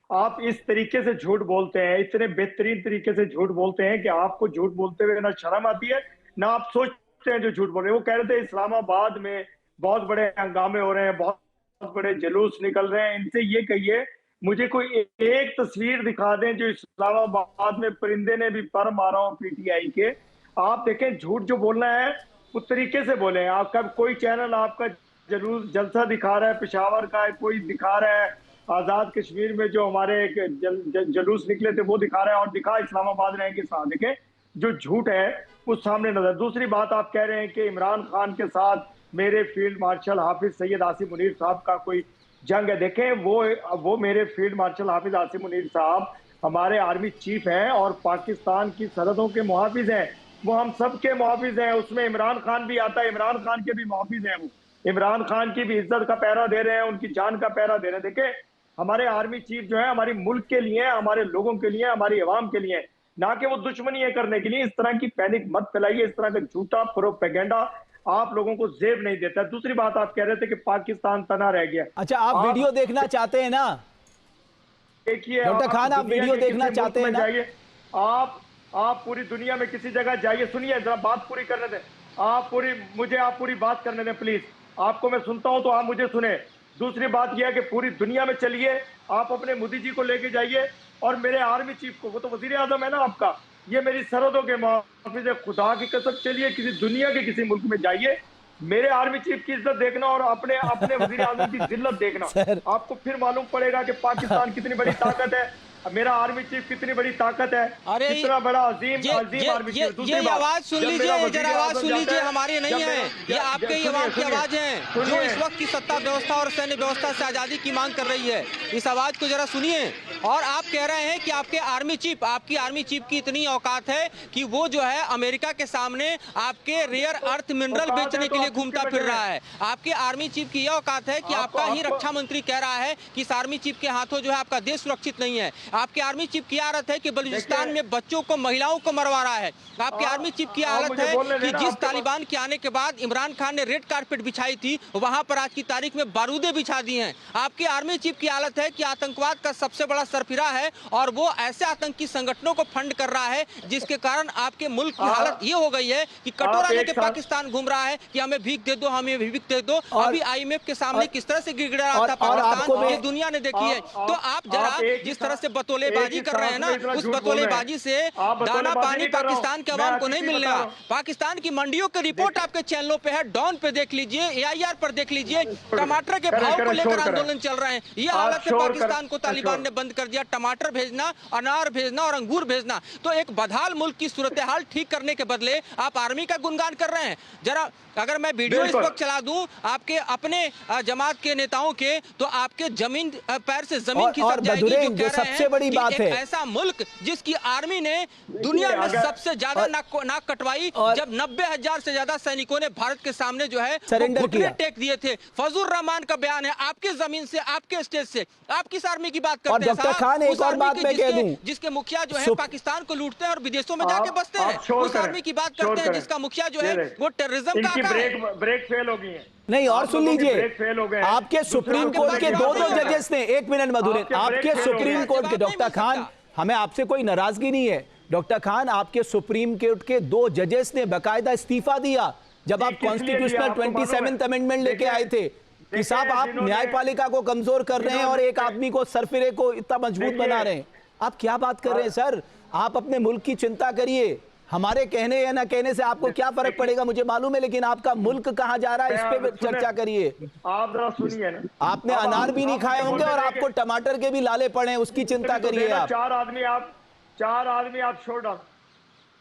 आप इस तरीके से झूठ बोलते हैं, इतने बेहतरीन तरीके से झूठ बोलते हैं कि आपको झूठ बोलते हुए ना शर्म आती है ना आप सोचते हैं जो झूठ बोल रहे हैं। वो कह रहे थे इस्लामाबाद में बहुत बड़े हंगामे हो रहे हैं, बहुत बड़े जुलूस निकल रहे हैं। इनसे ये कहिए मुझे कोई एक तस्वीर दिखा दें जो इस्लामाबाद में परिंदे ने भी पर मारा हो पीटीआई के। आप देखें, झूठ जो बोलना है उस तरीके से बोले। आपका कोई चैनल आपका जलसा दिखा रहा है पेशावर का, कोई दिखा रहा है आजाद कश्मीर में जो हमारे जुलूस निकले थे वो दिखा रहा है, और दिखा इस्लामाबाद रहे के साथ। देखें, जो झूठ है वो सामने नजर। दूसरी बात, आप कह रहे हैं कि इमरान खान के साथ मेरे फील्ड मार्शल हाफिज सैयद आसिम मुनीर साहब का कोई जंग है। देखें, वो मेरे फील्ड मार्शल हाफिज आसिम मुनीर साहब हमारे आर्मी चीफ हैं और पाकिस्तान की सरहदों के मुहाफिज हैं। वो हम सब के मुहाफिज हैं, उसमें इमरान खान भी आता है, इमरान खान के भी मुहाफिज हैं। वो इमरान खान की भी इज्जत का पहरा दे रहे हैं, उनकी जान का पहरा दे रहे हैं। देखें, हमारे आर्मी चीफ जो है हमारी मुल्क के लिए, हमारे लोगों के लिए, हमारी अवाम के लिए, ना कि वो दुश्मनी है करने के लिए। इस तरह की पैनिक मत फैलाइए, इस तरह का झूठा प्रोपेगेंडा आप लोगों को जेब नहीं देता। दूसरी बात, आप कह रहे थे कि पाकिस्तान तना रह गया। अच्छा, आप वीडियो देखना चाहते हैं ना? देखिए डॉक्टर खान, आप वीडियो देखना चाहते हैं ना? जाइए, आप पूरी दुनिया में किसी जगह जाइए, सुनिए जरा, बात पूरी करने दें। आप पूरी बात करने दें प्लीज। आपको मैं सुनता हूं तो आप मुझे सुने। दूसरी बात यह है कि पूरी दुनिया में चलिए, आप अपने मोदी जी को लेके जाइए और मेरे आर्मी चीफ को, वो तो वजीर आजम है ना आपका, ये मेरी सरहदों के मुहाफिज है। खुदा की कसम, चलिए किसी दुनिया के किसी मुल्क में जाइए, मेरे आर्मी चीफ की इज्जत देखना और अपने वजीर आजम की जिल्लत देखना। आपको फिर मालूम पड़ेगा कि पाकिस्तान कितनी बड़ी ताकत है, मेरा आर्मी चीफ कितनी बड़ी ताकत है, कितना बड़ा अजीम आर्मी चीफ। ये आवाज सुन लीजिए, जरा आवाज सुन लीजिए, हमारी नहीं है, ये आपके आवाम की आवाज है जो इस वक्त की सत्ता व्यवस्था और सैन्य व्यवस्था से आजादी की मांग कर रही है। इस आवाज को जरा सुनिए। और आप कह रहे हैं कि आपकी आर्मी चीफ की इतनी औकात है कि वो जो है अमेरिका के सामने आपके रेयर अर्थ मिनरल बेचने के लिए घूमता फिर रहा है। आपके आर्मी चीफ की यह औकात है कि आपका ही रक्षा मंत्री कह रहा है कि इस आर्मी चीफ के हाथों जो है आपका देश सुरक्षित नहीं है। आपके आर्मी चीफ की हालत है कि बलूचिस्तान में बच्चों को, महिलाओं को मरवा रहा है। आपके आर्मी चीफ की हालत है कि जिस तालिबान के आने के बाद इमरान खान ने रेड कारपेट बिछाई थी, वहां पर आज की तारीख में बारूदे बिछा दी हैं। आपके आर्मी चीफ की हालत है कि आतंकवाद का सबसे बड़ा सरफिरा है और वो ऐसे आतंकी संगठनों को फंड कर रहा है जिसके कारण आपके मुल्क की हालत ये हो गई है कि कटोरा लेके पाकिस्तान घूम रहा है कि हमें भीख दे दो, हमें भीख दे दो। अभी आईएमएफ के सामने किस तरह से गिड़गिड़ा रहा था पाकिस्तान, ये दुनिया ने देखी है। तो आप जरा जिस तरह से बतौलेबाजी कर रहे हैं ना, उस बतौलेबाजी से दाना पानी पाकिस्तान के अवाम को नहीं मिलने वाला। पाकिस्तान की मंडियों की रिपोर्ट आपके चैनलों पे है, डॉन पे देख लीजिए, AIR पर देख लीजिए, टमाटर के भाव को लेकर आंदोलन चल रहे हैं। ये हालत है पाकिस्तान को तालिबान ने बंद कर दिया, टमाटर भेजना, अनार भेजना और अंगूर भेजना। तो एक बदहाल मुल्क की सूरत हाल ठीक करने के बदले आप आर्मी का गुणगान कर रहे हैं। जरा अगर मैं वीडियो इस वक्त चला दूं आपके अपने जमात के नेताओं के, तो आपके जमीन पैर से जमीन खिसक जाएगी। जो सबसे बड़ी बात है, ऐसा मुल्क जिसकी आर्मी ने दुनिया में सबसे ज्यादा नाक कटवाई, जब 90,000 से ज्यादा सैनिकों ने भारत के सामने जो है घुटने टेक दिए थे। फजलुर रहमान का बयान है, आपके जमीन से, आपके स्टेज से आप किस आर्मी की बात करते हैं? क्या खान, एक उस और आर्मी बात के मैं कह दूं, जिसके मुखिया जो है पाकिस्तान को लूटते हैं और विदेशों में जाके बसते हैं, उस आर्मी की बात करते हैं जिसका मुखिया जो है वो टेररिज्म का इनकी आका है। ब्रेक फेल हो गई है। नहीं, और सुन लीजिए, ब्रेक फेल हो गए। आपके सुप्रीम कोर्ट के दो जजेस ने, एक मिनट मधुरेन, आपके सुप्रीम कोर्ट के, डॉक्टर खान हमें आपसे कोई नाराजगी नहीं है, डॉक्टर खान आपके सुप्रीम कोर्ट के दो जजेस ने बकायदा इस्तीफा दिया जब आप कॉन्स्टिट्यूशनल 27th अमेंडमेंट लेके आए थे कि साहब आप न्यायपालिका को कमजोर कर रहे हैं और एक आदमी को सरफिरे को इतना मजबूत बना रहे हैं। आप क्या बात कर रहे हैं सर? आप अपने मुल्क की चिंता करिए, हमारे कहने या ना कहने से आपको क्या फर्क पड़ेगा मुझे मालूम है, लेकिन आपका मुल्क कहां जा रहा है इस पे चर्चा करिए। आप जरा सुनिए ना, आपने अनार भी नहीं खाए होंगे और आपको टमाटर के भी लाले पड़े हैं, उसकी चिंता करिए आप। चार आदमी आप शोर डाल,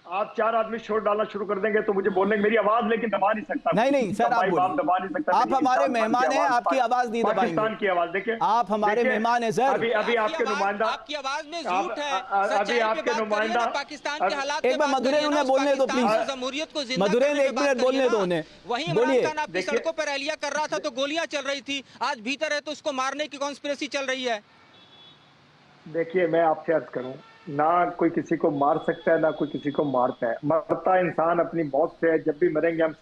आप चार आदमी शोर डालना शुरू कर देंगे तो मुझे बोलने की मेरी आवाज लेकिन दबा नहीं सकता। नहीं सर, आप दबा नहीं सकता। आप हमारे मेहमान हैं, आपकी आवाज नहीं दबाएंगे। पाकिस्तान की आवाज देखिए, आप हमारे मेहमान हैं सर। अभी आपके नुमाइंदा, आपकी आवाज में झूठ है, अभी आपके नुमाइंदा पाकिस्तान के हालात एक बार मधुरेन उन्हें बोलने दो प्लीज, जमहूरियत को जिंदा मधुरेन करने एक की बात मिनट बोलने करिए दो ना। उन्हें, वहीं बोलिए। इमरान खान आपकी सड़कों पर रैलियां कर रहा था तो गोलियां चल रही थी, आज भीतर है तो उसको मारने की कॉन्स्पिरेसी चल रही है। देखिए मैं आपसे अर्ज करूं, ना कोई किसी को मार सकता है ना कोई किसी को मारता है। मरता इंसान अपनी मौत से है, जब भी मरेंगे हम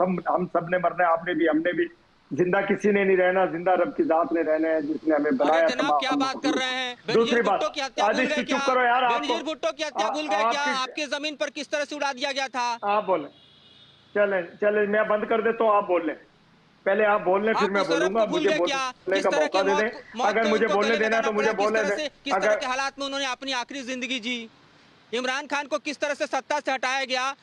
सब ने मरना है, आपने भी हमने भी। जिंदा किसी ने नहीं रहना, जिंदा रब की जात ने रहना है जिसने हमें बनाया। जनाब क्या बात कर रहे हैं? दूसरी बात, की हत्या भूल गए क्या? चुप करो यार, बेनजीर भुट्टो की हत्या भूल गए क्या? आपकी जमीन पर किस तरह से उड़ा दिया गया था? आप बोले, चले मैं बंद कर देता हूँ, आप बोल लें, पहले आप बोल लें फिर मैं बोलूंगा। मुझे बोलने का मौका दे दें, अगर मुझे बोलने देना है तो मुझे बोलने दें। किस तरह के हालात में उन्होंने अपनी आखिरी जिंदगी जी, इमरान खान को किस तरह से सत्ता से हटाया गया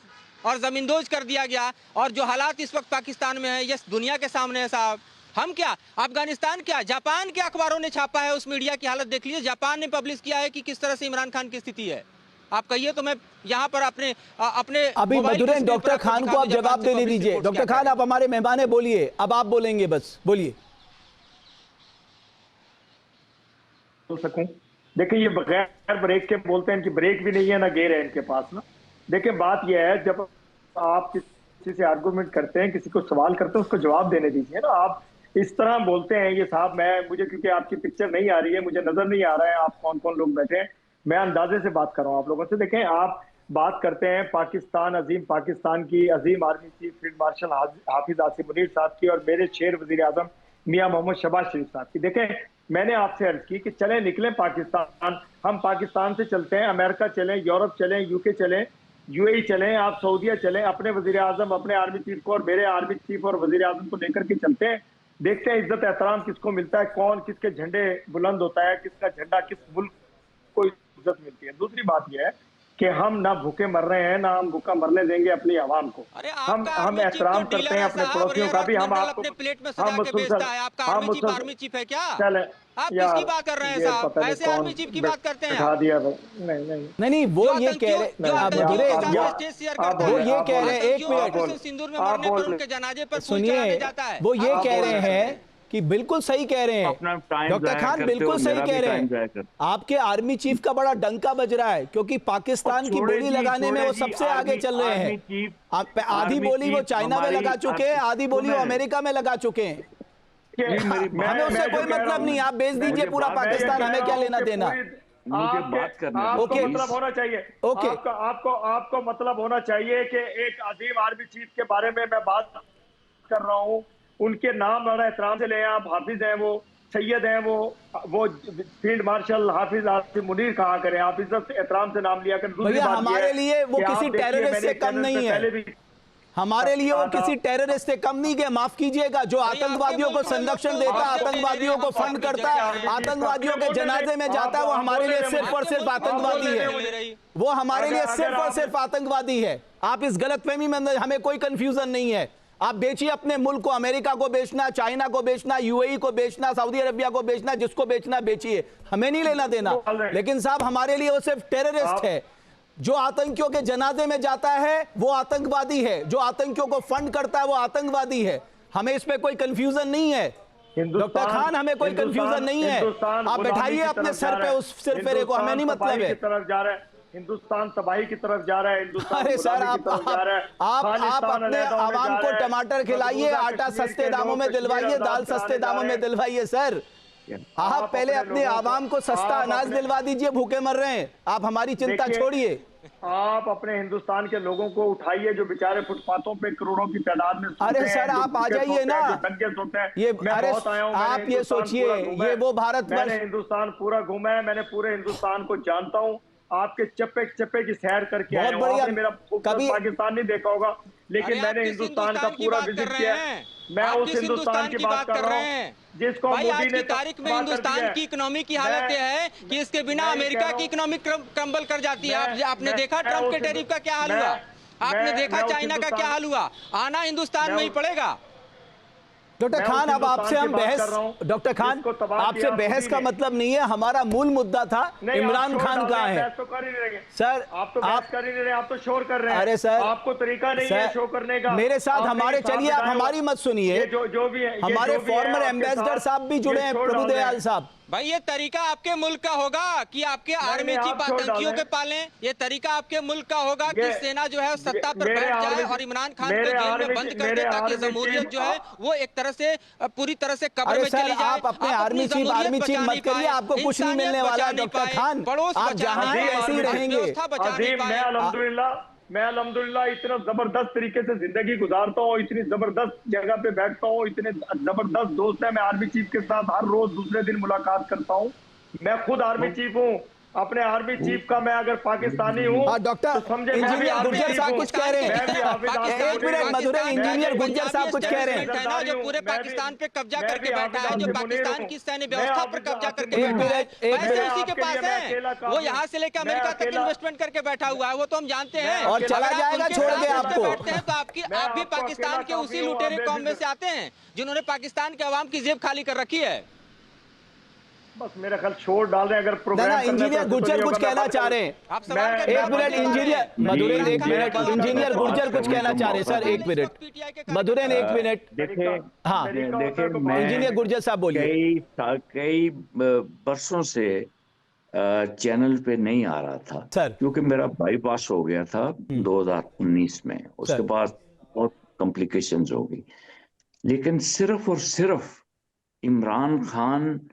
और जमींदोज कर दिया गया, और जो हालात इस वक्त पाकिस्तान में है ये दुनिया के सामने है साहब। हम क्या, अफगानिस्तान क्या, जापान के अखबारों ने छापा है, उस मीडिया की हालत देख लीजिए, जापान ने पब्लिश किया है कि किस तरह से इमरान खान की स्थिति है। आप कहिए तो मैं यहाँ पर अपने अभी मधुरेन डॉक्टर खान को आप जवाब देने दीजिए। डॉक्टर खान आप हमारे मेहमान हैं, बोलिए, अब आप बोलेंगे, बस बोलिए। बोल सकूं? देखिए ये बगैर ब्रेक के बोलते हैं, इनकी ब्रेक भी नहीं है ना गेयर है इनके पास ना। देखिए बात यह है, जब आप किसी से आर्गुमेंट करते हैं, किसी को सवाल करते हैं, उसको जवाब देने दीजिए ना। आप इस तरह बोलते हैं, ये साहब मुझे क्योंकि आपकी पिक्चर नहीं आ रही है, मुझे नजर नहीं आ रहा है आप कौन कौन लोग बैठे हैं, मैं अंदाजे से बात कर रहा हूँ आप लोगों से। देखें आप बात करते हैं पाकिस्तान की अजीम आर्मी चीफ फील्ड मार्शल हाफिज आसिम मुनीर साहब की और मेरे शेर वजीर आजम मियां मोहम्मद शहबाज शरीफ साहब की। देखें मैंने आपसे अर्ज की कि चले निकले पाकिस्तान, हम पाकिस्तान से चलते हैं, अमेरिका चलें, यूरोप चलें, यूके चलें, यूएई चलें, आप सऊदीया चलें, अपने वजीर आजम अपने आर्मी चीफ को और मेरे आर्मी चीफ और वजीर आजम को लेकर के चलते हैं, देखते हैं इज्जत एहतराम किसको मिलता है, कौन किसके झंडे बुलंद होता है, किसका झंडा किस मुल्क को इज्जत मिलती है। दूसरी बात यह है कि हम ना भूखे मर रहे हैं, ना हम भूखा मरने देंगे अपनी आवाम को। हम एहतराम करते हैं अपने पड़ोसियों का भी। हम आपको प्लेट में सजा के बेचता है, आपका आर्मी चीफ है क्या? चले आप किसकी बात कर रहे हैं साहब? ऐसे आर्मी चीफ की बात करते हैं? बैठा दिया नहीं वो ये कह रहे, एक मिनट सिंदूर में मरने पर उनके जनाजे पर सुनिए, वो ये कह रहे हैं कि बिल्कुल सही कह रहे हैं डॉक्टर खान, बिल्कुल सही कह रहे हैं। आपके आर्मी चीफ का बड़ा डंका बज रहा है क्योंकि पाकिस्तान की बोली लगाने में वो सबसे आगे चल रहे हैं। आधी बोली वो चाइना में लगा चुके हैं, आधी बोली वो अमेरिका में लगा चुके हैं। हमें उससे कोई मतलब नहीं, आप बेच दीजिए पूरा पाकिस्तान, हमें क्या लेना देना। मुझे बात करना ओके, मतलब होना चाहिए। ओके, आपको मतलब होना चाहिए कि एक अजीम आर्मी चीफ के बारे में मैं बात कर रहा हूँ, उनके नाम बड़ा एहतराम से ले। आप हाफिज हैं, वो सैयद हैं, वो फील्ड मार्शल हाफिज आसिम मुनीर कहा करें, आप इज्जत एहतराम से नाम लिया करें। भैया हमारे लिए वो किसी टेररिस्ट से कम नहीं है, हमारे लिए वो किसी टेररिस्ट से कम नहीं है। माफ कीजिएगा, जो आतंकवादियों को संरक्षण देता है, आतंकवादियों को फंड करता है, आतंकवादियों के जनाजे में जाता है, वो हमारे लिए सिर्फ और सिर्फ आतंकवादी है। वो हमारे लिए सिर्फ और सिर्फ आतंकवादी है। आप इस गलतफहमी में, हमें कोई कंफ्यूजन नहीं है। आप बेचिए अपने मुल्क को, अमेरिका को बेचना, चाइना को बेचना, यूएई को बेचना, सऊदी अरबिया को बेचना, जिसको बेचना बेचिए, हमें नहीं लेना देना। लेकिन साहब हमारे लिए वो सिर्फ टेररिस्ट है। जो आतंकियों के जनाजे में जाता है वो आतंकवादी है, जो आतंकियों को फंड करता है वो आतंकवादी है। हमें इस पे कोई कंफ्यूजन नहीं है डॉक्टर खान, हमें कोई कंफ्यूजन नहीं है। आप बैठाइए अपने सर पे उस सिरफिरे को, हमें नहीं मतलब है। हिंदुस्तान तबाही की तरफ जा रहा है, हिंदुस्तान अरे सर आप अपने आवाम को टमाटर खिलाइए, आटा सस्ते दामों में दिलवाइए, दाल सस्ते दामों में दिलवाइए सर। आप पहले अपने आवाम को सस्ता अनाज दिलवा दीजिए, भूखे मर रहे हैं। आप हमारी चिंता छोड़िए। आप अपने हिंदुस्तान के लोगों को उठाइए जो बेचारे फुटपाथों पे करोड़ों की तादाद में सोते अरे हैं, सर जो आप आ भूखे जाइए सोते ना, हैं, जो दंगे सोते हैं। ये मैं अरे बहुत आया हूं, मैंने आप ये हिंदुस्तान सोचिए, पूरा घूमा ये है। वो भारतवर्ष, मैंने हिंदुस्तान पूरा घूमा है, मैंने पूरे हिंदुस्तान को जानता हूँ। आपके चप्पे चप्पे की सैर करके आया बहुत हूं। बढ़िया। आपने मेरा कभी पाकिस्तान नहीं देखा होगा, लेकिन अरे आप मैंने किस हिंदुस्तान का हिंदुस्तान की पूरा बात कर विजिट रहे किया। हैं? मैं आप उस किस हिंदुस्तान की बात कर रहा हूँ जिसको भाई आज मोदी की ने तारीख में तबाह कर हिंदुस्तान दिया है। की इकोनॉमी की हालत यह है कि इसके बिना मैं ये अमेरिका कह रहा की हूं, इकोनॉमी क्रम्बल कर जाती है। आपने देखा मैं ट्रंप उस के टैरिफ का क्या हाल मैं- हुआ? आपने मैं देखा उस चाइना का क्या हिंदुस्तान- हाल हुआ? आना हिंदुस्तान मैं में ही उस- पड़ेगा। डॉक्टर मैं खान उस अब आपसे हिंदुस्तान हम की बात बहस, कर रहा हूं डॉक्टर खान जिसको तबाह आपसे किया बहस मोदी का ने। मतलब नहीं है, हमारा मूल मुद्दा था नहीं, आप इमरान शोर खान डाल रहे कहाँ हैं, है। बहस तो कर ही नहीं रहे। सर आप तो बहस कर ही नहीं रहे, आप तो शोर कर रहे हैं। अरे सर, आपको तरीका नहीं है शो करने का। मेरे साथ आपने हमारे, ये साथ चलिए आप बिताया हमारी हुआ- मत सुनिए, ये जो भी है, ये हमारे जो भी है फॉर्मर आपके एम्बेसडर साथ, साहब भी जुड़े ये हैं, शोर डाल रहे प्रभुदयाल हैं। साहब। भाई ये तरीका आपके मुल्क का होगा कि आपके आर्मी नहीं, चीफ आप छोड़ आतंकियों डालें। के पालें? ये तरीका आपके मुल्क का होगा कि ये- सेना जो है सत्ता पर मेरे बैठ जाए आर्मी- और इमरान खान को मेरे जेल में आर्मी- बंद कर दे मेरे ताकि आर्मी जमहूरियत चीफ- जो है वो एक तरह से पूरी तरह से कब्र अरे में सर चली जाए। आप अपने आप आर्मी अपनी चीफ जमहूरियत मत बचा नहीं करिए, पाए, आपको कुछ नहीं इंसानियत मिलने वाला बचा नहीं डॉक्टर पाए, खान। पड़ोस आप बचा जहां नहीं हैं पाए, ऐसे ही रहेंगे। व्यवस्था बचा नहीं अजीम, पाए। मैं अल्हम्दुलिल्लाह इतना जबरदस्त तरीके से जिंदगी गुजारता हूँ, इतनी जबरदस्त जगह पे बैठता हूँ, इतने जबरदस्त दोस्त है। मैं आर्मी चीफ के साथ हर रोज दूसरे दिन मुलाकात करता हूँ। मैं खुद आर्मी चीफ हूँ। अपने आर्मी चीफ का मैं अगर पाकिस्तानी हूँ डॉक्टर तो समझे मैं भी इंजीनियर आर्मी गुर्जर चीफ साहब हूँ। कुछ कह रहे मैं भी हैं। हाफिज आसिफ एक मिनट मुनीर- मधुरे, इंजीनियर मैं भी- गुर्जर साहब कुछ कह रहे हैं। है ना, जो पूरे मैं भी- पाकिस्तान पे कब्जा मैं करके भी बैठा है, हाफिज जो आसिफ मुनीर पाकिस्तान हूँ। की सैन्य मैं व्यवस्था पर हाफिज कब्जा आसिफ करके मुनीर बैठा है, हूँ। एक पैसे मिनट, उसी के आपके पास लिए मैं अकेला है। काम वो हूँ। यहाँ से लेकर मैं अमेरिका तक अकेला- इन्वेस्टमेंट करके बैठा हुआ है, वो तो हम जानते हैं। और अगर चला आप जाएगा, उनके छोड़ साथ के उठते आपको। बैठते हैं तो मैं आप भी आपको पाकिस्तान अकेला के उसी काफी हूँ, लुटेरे आप कौम में बेफिक्र- से आते हैं जिन्होंने पाकिस्तान के अवाम की जेब खाली कर रखी है। बस मेरा ख्याल छोड़ डाल रहे हैं। अगर प्रोग्राम ना करना है तो इंजीनियर ऐसे तो गुर्जर नहीं कुछ होगा। मैं कहना बात चाह करूं। रहे हैं। आप सवाल मैं- करने एक आप मिनट बात इंजीनियर करें। मधुरेन, एक मेरे मिनट पास इंजीनियर बात गुर्जर कुछ करने कहना का चाह रहे हैं मौका सर, एक मिनट PTI के मधुरेन, एक मिनट। देखिए, हाँ देखिए मैं इंजीनियर गुर्जर साहब बोलिए। कई बरसों से चैनल पे नहीं आ रहा था सर। क्योंकि मेरा बाईपास हो गया था 2019 में। उसके सर। बाद बहुत कॉम्प्लिकेशंस हो गई, लेकिन सिर्फ और सिर्फ इमरान खान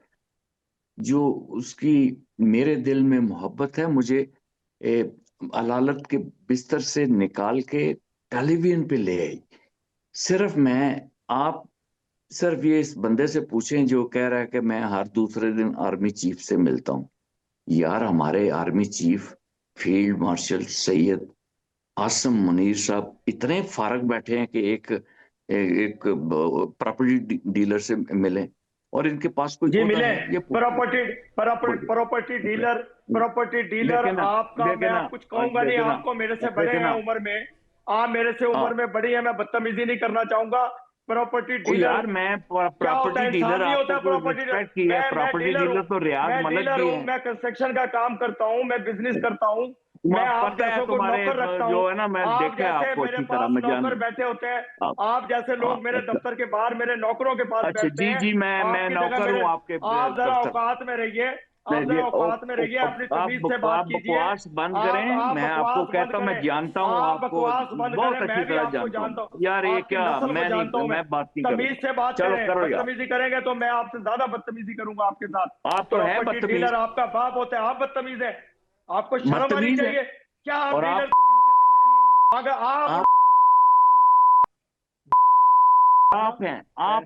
जो उसकी मेरे दिल में मोहब्बत है, मुझे अदालत के बिस्तर से निकाल के टेलीविजन पे ले आई। सिर्फ आप सिर्फ ये इस बंदे से पूछें जो कह रहा है कि मैं हर दूसरे दिन आर्मी चीफ से मिलता हूं। यार हमारे army chief field marshal Syed Asim Munir साहब इतने फारग बैठे हैं कि एक प्रॉपर्टी डीलर से मिले और इनके पास कोई जी ओहदा मिले। है? ये प्रॉपर्टी डीलर देखे ना, आपका देखे मैं ना, आप कुछ कहूंगा नहीं। देखे ना, आपको मेरे से देखे बड़े ना। हैं उम्र में, आप मेरे से उम्र में बड़ी है, मैं बदतमीजी नहीं करना चाहूंगा। प्रॉपर्टी ओ डीलर यार मैं क्या होता प्रॉपर्टी है? इंसान डीलर नहीं होता आपको प्रॉपर्टी डीलर। रिस्पेक्ट की है। मैं प्रॉपर्टी डीलर डीलर हूँ, तो रियाज मैं मलिक डीलर भी हूँ, है। मैं कंस्ट्रक्शन का काम करता हूँ, मैं बिजनेस करता हूँ, मैं आप पता है जैसों को तुम्हारे नौकर रखता जो हूँ। है ना, मैं आप देखा है जैसे आपको मेरे अच्छी तरह, पास मैं जान नौकर बैठे होते हैं, आप आप जैसे लोग मेरे अच्छा। दफ्तर के बाहर मेरे नौकरों के पास अच्छा बैठते जी हैं। जी, मैं आपकी जगह नौकर हूँ मेरे- आपके आप जरा दफ्तर। औकात में रहिए, आप नहीं, जरा औकात में रहिए, अपनी तमीज से बात आप कीजिए। बकवास बंद करें। आप मैं आपको बकवास कहता हूँ, बंद मैं करें। जानता हूँ आप आपको बकवास बंद बहुत करें, अच्छी मैं भी तरह आपको जानता जानता हूँ। हूँ। यार ये आपकी क्या, नस्ल को जानता हूँ मैं बात नहीं तमीज से बात चलो करें। करो यार। बदतमीजी करेंगे तो मैं आपसे ज्यादा बदतमीजी करूंगा आपके साथ। आप तो है प्रॉपर्टी बदतमीज। डीलर आपका बाप होता है, आप बदतमीज है। आपको शर्म आनी बदतमीज है। चाहिए क्या? आप और डीलर अगर आप हैं आप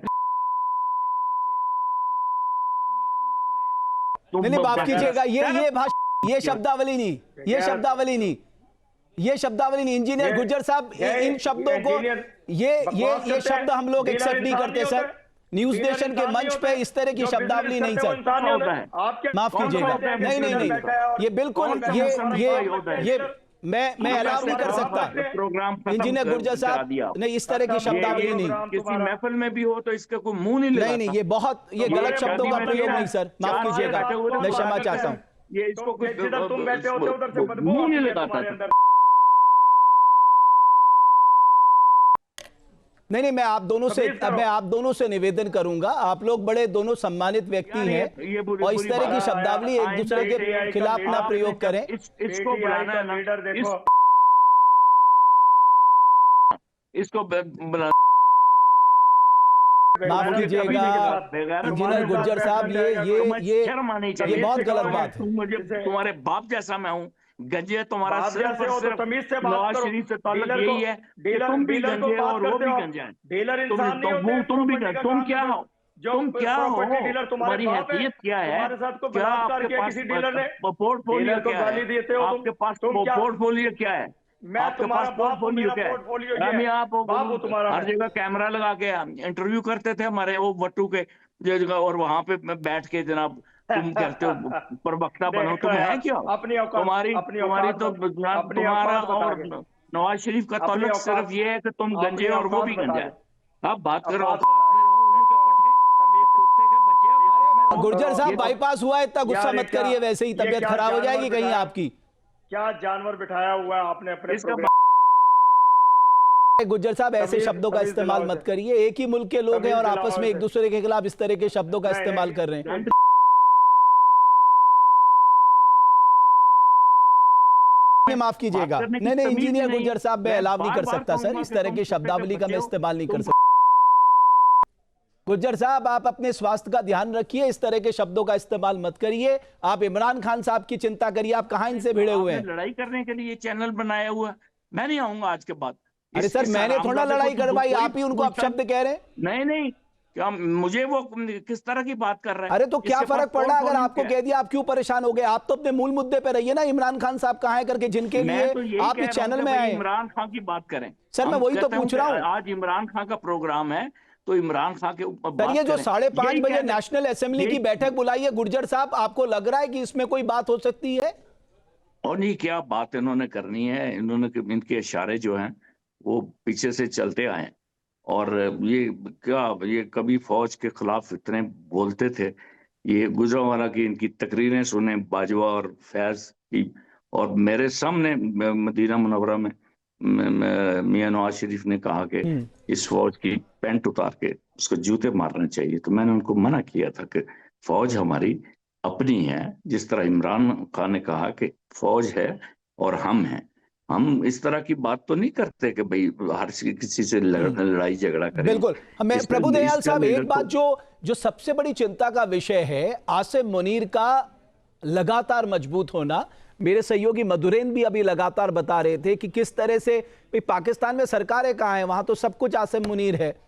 नहीं माफ कीजिएगा, ये भाषा, ये शब्दावली नहीं, ये शब्दावली नहीं, ये शब्दावली नहीं। इंजीनियर गुर्जर साहब इन शब्दों को, ये शब्द हम लोग एक्सेप्ट नहीं करते सर। न्यूज नेशन के मंच पे इस तरह की शब्दावली नहीं सर, माफ कीजिएगा। नहीं नहीं नहीं, ये बिल्कुल ये मैं अलाउ नहीं कर सकता। इंजीनियर गुर्जर साहब नहीं, इस तरह की शब्दावली नहीं। किसी महफिल में भी हो तो इसका कोई मुंह नहीं लगाता। नहीं, ये बहुत, ये गलत शब्दों का प्रयोग नहीं सर, माफ कीजिएगा, मैं क्षमा चाहता हूँ। ये इसको कुछ तुम बैठे होते उधर से बदबू मुंह नहीं आती है लगाता तुम्हारे था। अंदर। नहीं, मैं आप दोनों से निवेदन करूंगा, आप लोग बड़े दोनों सम्मानित व्यक्ति हैं और इस तरह की शब्दावली एक दूसरे के खिलाफ ना प्रयोग करें। इसको बुलाना है ना, लीडर देखो, इसको बुलाना माफ कीजिएगा इंजीनियर गुर्जर साहब, ये शर्म आनी चाहिए। ये बहुत गलत बात है। तुम मुझे, तुम्हारे बाप जैसा मैं हूँ, गंजे तुम्हारा बाप सिर्फ जैसे और हो तो सिर्फ तमीज से बात नवाज करो। शरीफ से ताल्लुक डीलर को- यही है कि डीलर- तुम भी डीलर को गंजे बात और वो करते भी हो। गंजे हैं। डीलर इंसान नहीं होते, तुम भी प्रॉपर्टी का तुम काम क्या जो- हो, जो तुम क्या हो, प्रॉपर्टी डीलर तुम्हारे तुम्हारी बाप है, हैसियत क्या है, तुम्हारे साथ को क्या बलात्कार आपके किया पास किसी डीलर ने, पोर्टफोलियो डीलर को क्या गाली है, देते हो आपके पास तुम क्या, पोर्टफोलियो क्या है, मैं आपके तुम्हारा पास बाप हूं, पोर्टफोलियो मेरा क्या है? पोर्टफोलियो ये अभी है, आप बाप हूं तुम्हारा हर मैं। जगह कैमरा लगा के इंटरव्यू करते थे हमारे वो वट्टू के जगह, और वहां पे मैं बैठ के जनाब तुम कहते हो प्रवक्ता बनो, देखो तुम है यार, क्यों? अपनी औकात तुम्हारी अपनी तुम्हारी औकात तो बता- अपनी तुम्हारा औकात बता और के। नवाज शरीफ का अपनी ताल्लुक औकात- सिर्फ ये है कि तुम अपनी गंजे और वो औकात भी बता गंजा दे। है। आप बात करो, औकात औकात में रहो, उल्लू के पट्टे, तमीज से- कुत्ते के बच्चे, औकात में रहो। गुर्जर साहब ये तो- बाईपास हुआ है, इतना गुस्सा यार, ये मत करिए, वैसे ही ये तबीयत क्या खराब हो जानवर जाएगी कहीं बिठाया? आपकी। क्या जानवर बिठाया हुआ है आपने अपने इसका प्रोग्राम? गुर्जर साहब ऐसे तमीज- शब्दों का तमीज इस्तेमाल दिलाओ मत से। करिए, एक ही मुल्क के लोग हैं तमीज और दिलाओ आपस में एक से। दूसरे के खिलाफ इस तरह के शब्दों का नहीं, इस्तेमाल नहीं, कर रहे हैं। माफ कीजिएगा, बात करने की नहीं तमीज इंजीनियर नहीं। गुर्जर साहब मैं मैं अलाव नहीं कर बार-बार सकता सर, कहूंगा इस कि तरह तुम की कुत्ते के शब्दावली का मैं बच्चे हो, इस्तेमाल नहीं कर तुम- सकता। गुर्जर साहब आप अपने स्वास्थ्य का ध्यान रखिए, इस तरह के शब्दों का इस्तेमाल मत करिए। आप इमरान खान साहब की चिंता करिए, आप कहां इनसे भिड़े हुए हैं? आपने लड़ाई करने के लिए चैनल बनाया हुआ है। मैं नहीं आऊंगा आज के बाद। अरे सर मैंने थोड़ा लड़ाई करवाई, आप ही उनको अपशब्द कह रहे हैं। नहीं क्या मुझे वो किस तरह की बात कर रहे हैं? अरे तो क्या इसके फर्क पास पड़ा अगर portfolio आपको क्या कह है? दिया, आप क्यों परेशान हो गए? आप तो अपने मूल मुद्दे पे रहिए ना, इमरान खान साहब कहां है करके, जिनके मैं लिए तो यही आप कह इस रहा हूं चैनल कि में भाई आए। इमरान खान की बात करें। सर मैं हम वही तो कहते हैं पूछ कि रहा हूं। आज इमरान खान का प्रोग्राम है तो इमरान खान के ऊपर सर बात ये जो करें। 5:30 यही बजे कहते- नेशनल असेंबली की यही- बैठक बुलाई है गुर्जर साहब, आपको लग रहा है कि इसमें कोई बात हो सकती है? और नहीं, क्या बात इन्होंने करनी है? इन्होंने इनके इशारे जो हैं वो पीछे से चलते आए हैं। और ये कभी फौज के खिलाफ इतने बोलते थे, ये गुजरांवाला की इनकी तकरीरें सुने बाजवा और फैज की, और मेरे सामने मदीना मुनव्वरा में मियां नवाज शरीफ ने कहा कि इस फौज की पैंट उतार के उसको जूते मारने चाहिए। तो मैंने उनको मना किया था कि फौज हमारी अपनी है, जिस तरह इमरान खान ने कहा कि फौज है और हम हैं। हम इस तरह की बात तो नहीं करते कि भाई हर किसी से लड़ाई झगड़ा करें। बिल्कुल। हमें इसका- प्रभु दयाल इसका साहब लीडर एक बात जो सबसे बड़ी चिंता का विषय है, आसिम मुनीर का लगातार मजबूत होना। मेरे सहयोगी मधुरेन भी अभी लगातार बता रहे थे कि किस तरह से पाकिस्तान में सरकारें कहाँ हैं, वहां तो सब कुछ आसिम मुनीर है,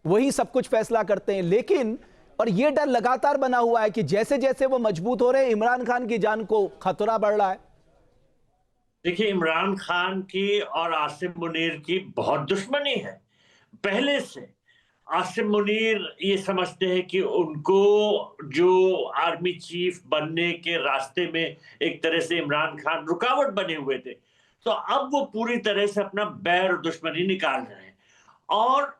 वही सब कुछ फैसला करते हैं। लेकिन और ये डर लगातार बना हुआ है कि जैसे जैसे वो मजबूत हो रहे हैं, इमरान खान की जान को खतरा बढ़ रहा है। देखिए, इमरान खान की और आसिम मुनीर की बहुत दुश्मनी है पहले से। आसिम मुनीर ये समझते हैं कि उनको जो आर्मी चीफ बनने के रास्ते में एक तरह से इमरान खान रुकावट बने हुए थे, तो अब वो पूरी तरह से अपना बैर और दुश्मनी निकाल रहे हैं। और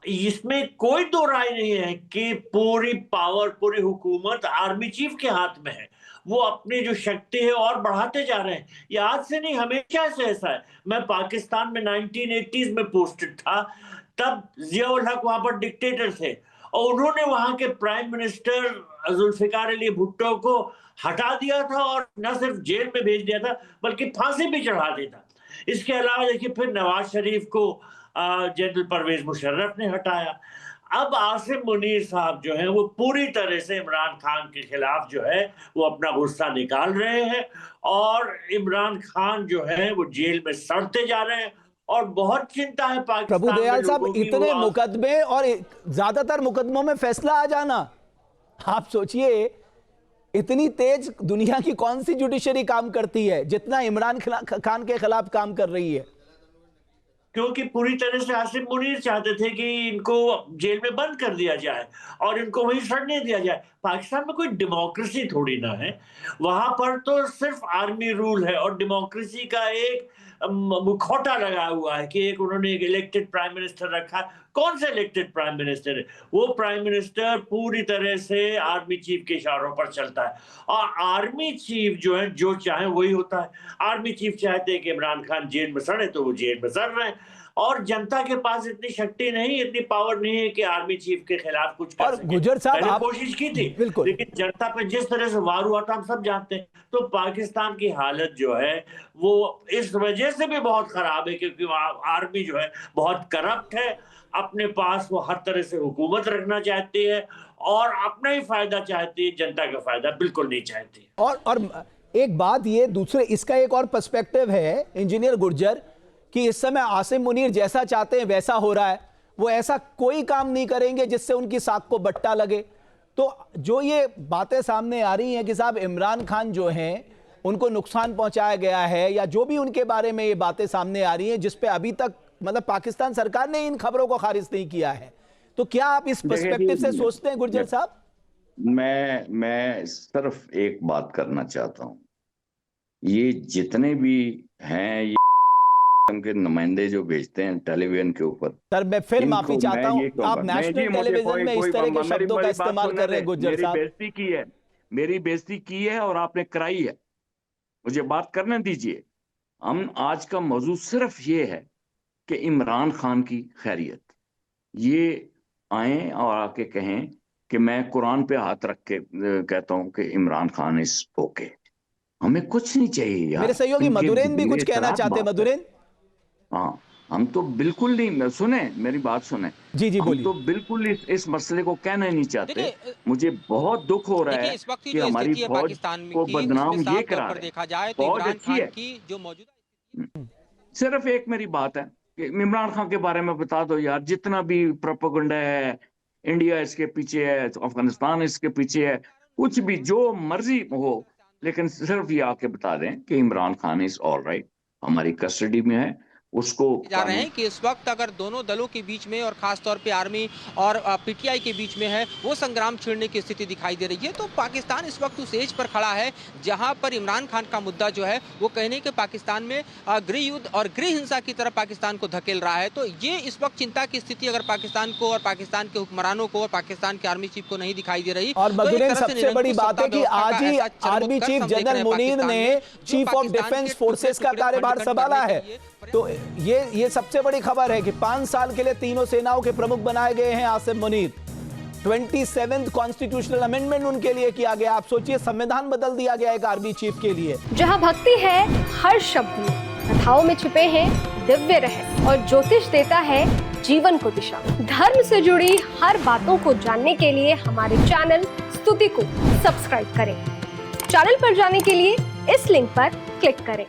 इसमें कोई दो राय नहीं है कि पूरी पावर, पूरी हुकूमत आर्मी चीफ के हाथ में है। वो अपनी जो शक्ति है और बढ़ाते जा रहे हैं। ये आज से नहीं, हमेशा से ऐसा है। मैं पाकिस्तान में 1980s में पोस्टेड था, तब जियाउल हक वहां पर डिक्टेटर थे और उन्होंने वहां के प्राइम मिनिस्टर जुल्फिकार अली भुट्टो को हटा दिया था और न सिर्फ जेल में भेज दिया था बल्कि फांसी भी चढ़ा दिया था। इसके अलावा देखिए, फिर नवाज शरीफ को जनरल परवेज मुशर्रफ ने हटाया। अब आसिम मुनीर साहब जो हैं वो पूरी तरह से इमरान खान के खिलाफ जो है वो अपना गुस्सा निकाल रहे हैं और इमरान खान जो है वो जेल में सड़ते जा रहे हैं और बहुत चिंता है पाकिस्तान प्रभु दयाल में साहब, लोगों की। इतने वो मुकदमे और ज्यादातर मुकदमों में फैसला आ जाना, आप सोचिए इतनी तेज दुनिया की कौन सी जुडिशरी काम करती है जितना इमरान खान के खिलाफ काम कर रही है। क्योंकि पूरी तरह से आसिम मुनीर चाहते थे कि इनको जेल में बंद कर दिया जाए और इनको वहीं सड़ने दिया जाए। पाकिस्तान में कोई डेमोक्रेसी थोड़ी ना है, वहां पर तो सिर्फ आर्मी रूल है और डेमोक्रेसी का एक मुखौटा लगा हुआ है कि एक उन्होंने एक इलेक्टेड प्राइम मिनिस्टर रखा। कौन सा इलेक्टेड प्राइम मिनिस्टर है? वो प्राइम मिनिस्टर पूरी तरह से आर्मी चीफ के इशारों पर चलता है और आर्मी चीफ जो है जो चाहे वही होता है। आर्मी चीफ चाहते हैं कि इमरान खान जेल में सड़े तो वो जेल में सड़ रहे हैं। और जनता के पास इतनी शक्ति नहीं, इतनी पावर नहीं है कि आर्मी चीफ के खिलाफ कुछ कर और सके। गुजर साहब, मैंने आप कोशिश की थी, बिल्कुल, लेकिन जनता पे जिस तरह से वार हुआ था हम सब जानते हैं। तो पाकिस्तान की हालत जो है वो इस वजह से भी बहुत खराब है क्योंकि आर्मी जो है बहुत करप्ट है, अपने पास वो हर तरह से हुकूमत रखना चाहती है और अपना ही फायदा चाहती है, जनता का फायदा बिल्कुल नहीं चाहती। और एक बात ये दूसरे, इसका एक और पर्सपेक्टिव है इंजीनियर गुर्जर कि इस समय आसिम मुनीर जैसा चाहते हैं वैसा हो रहा है। वो ऐसा कोई काम नहीं करेंगे जिससे उनकी साख को बट्टा लगे। तो जो ये बातें सामने आ रही हैं कि साहब इमरान खान जो हैं उनको नुकसान पहुंचाया गया है, या जो भी उनके बारे में ये बातें सामने आ रही हैं जिस पे अभी तक मतलब पाकिस्तान सरकार ने इन खबरों को खारिज नहीं किया है, तो क्या आप इस पर्सपेक्टिव से सोचते हैं गुर्जर साहब? मैं सिर्फ एक बात करना चाहता हूं, ये जितने भी हैं ये के नुमाइंदे जो भेजते हैं टेलीविजन के ऊपर, सर मैं फिर माफी चाहता हूं, आप नहीं जी, नेशनल टेलीविजन में इस तरह के शब्दों का इस्तेमाल कर रहे हैं गुर्जर साहब। मेरी बेइज्जती की है और आपने कराई है, मुझे बात करने दीजिए। हम आज का मौजूद सिर्फ ये है कि इमरान खान की खैरियत, ये आए और आके कहें कि मैं कुरान पे हाथ रख के कहता हूं कि इमरान खान इज ओके। हमें कुछ नहीं चाहिए यार। मेरे सहयोगी मधुरेन भी कुछ कहना चाहते हैं। मधुरेन, हाँ, हम तो बिल्कुल नहीं, सुने मेरी बात सुने जी जी बोलिए। हम तो बिल्कुल इस मसले को कहना नहीं चाहते। मुझे बहुत दुख हो रहा है कि हमारी फौज को बदनाम ये करा रहे। देखा जाए तो फौज इमरान अच्छी खान है। की जो मौजूदा सिर्फ एक मेरी बात है कि इमरान खान के बारे में बता दो यार, जितना भी प्रोपेगेंडा है, इंडिया इसके पीछे है, अफगानिस्तान इसके पीछे है, कुछ भी जो मर्जी हो, लेकिन सिर्फ ये आके बता दें कि Imran Khan is all right, हमारी कस्टडी में है। उसको जा रहे हैं कि इस वक्त अगर दोनों दलों के बीच में और खास तौर पे आर्मी और पीटीआई के बीच में है वो संग्राम छिड़ने की स्थिति दिखाई दे रही है। तो पाकिस्तान इस वक्त उस एज पर खड़ा है जहां पर इमरान खान का मुद्दा जो है वो कहने के पाकिस्तान में गृह युद्ध और गृह हिंसा की तरफ पाकिस्तान को धकेल रहा है। तो ये इस वक्त चिंता की स्थिति अगर पाकिस्तान को और पाकिस्तान के हुक्मरानों को और पाकिस्तान के आर्मी चीफ को नहीं दिखाई दे रही। और मधुरेन, सबसे बड़ी बात है कि आज ही आर्मी चीफ जनरल मुनीर ने चीफ ऑफ डिफेंस फोर्सेस का कार्यभार संभाला है। तो ये सबसे बड़ी खबर है कि 5 साल के लिए तीनों सेनाओं के प्रमुख बनाए गए हैं Asim Munir. 27th constitutional amendment उनके लिए किया गया। आप सोचिए, संविधान बदल दिया गया एक आर्मी चीफ के लिए। जहां भक्ति है हर शब्द में, कथाओं में छिपे हैं दिव्य रहस्य और ज्योतिष देता है जीवन को दिशा। धर्म से जुड़ी हर बातों को जानने के लिए हमारे चैनल स्तुति को सब्सक्राइब करें। चैनल पर जाने के लिए इस लिंक पर क्लिक करें।